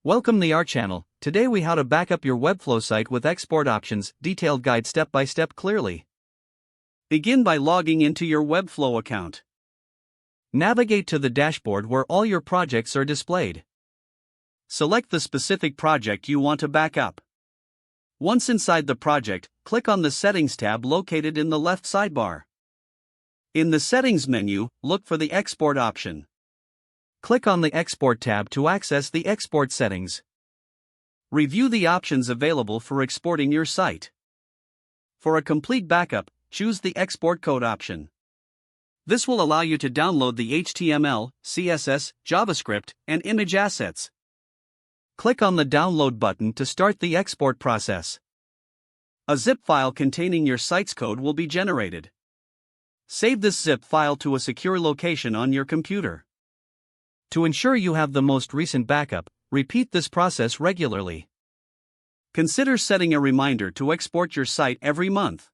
Welcome to our channel. Today we how to back up your Webflow site with export options, detailed guide step by step clearly. Begin by logging into your Webflow account. Navigate to the dashboard where all your projects are displayed. Select the specific project you want to back up. Once inside the project, click on the Settings tab located in the left sidebar. In the Settings menu, look for the Export option. Click on the Export tab to access the export settings. Review the options available for exporting your site. For a complete backup, choose the Export Code option. This will allow you to download the HTML, CSS, JavaScript, and image assets. Click on the Download button to start the export process. A zip file containing your site's code will be generated. Save this zip file to a secure location on your computer. To ensure you have the most recent backup, repeat this process regularly. Consider setting a reminder to export your site every month.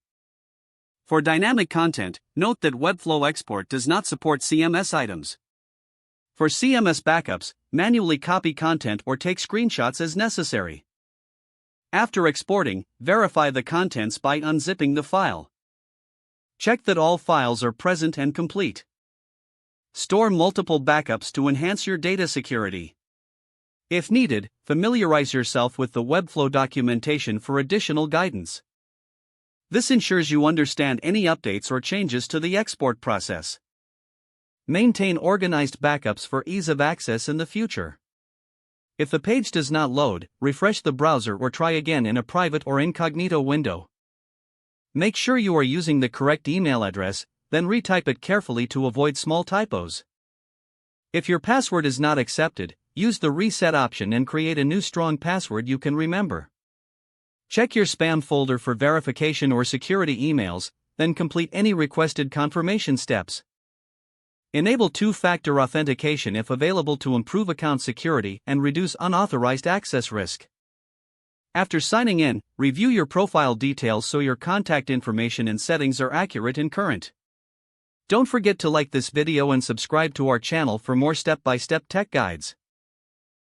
For dynamic content, note that Webflow Export does not support CMS items. For CMS backups, manually copy content or take screenshots as necessary. After exporting, verify the contents by unzipping the file. Check that all files are present and complete. Store multiple backups to enhance your data security. If needed, familiarize yourself with the Webflow documentation for additional guidance. This ensures you understand any updates or changes to the export process. Maintain organized backups for ease of access in the future. If the page does not load, refresh the browser or try again in a private or incognito window. Make sure you are using the correct email address, then retype it carefully to avoid small typos. If your password is not accepted, use the reset option and create a new strong password you can remember. Check your spam folder for verification or security emails, then complete any requested confirmation steps. Enable two-factor authentication if available to improve account security and reduce unauthorized access risk. After signing in, review your profile details so your contact information and settings are accurate and current. Don't forget to like this video and subscribe to our channel for more step-by-step tech guides.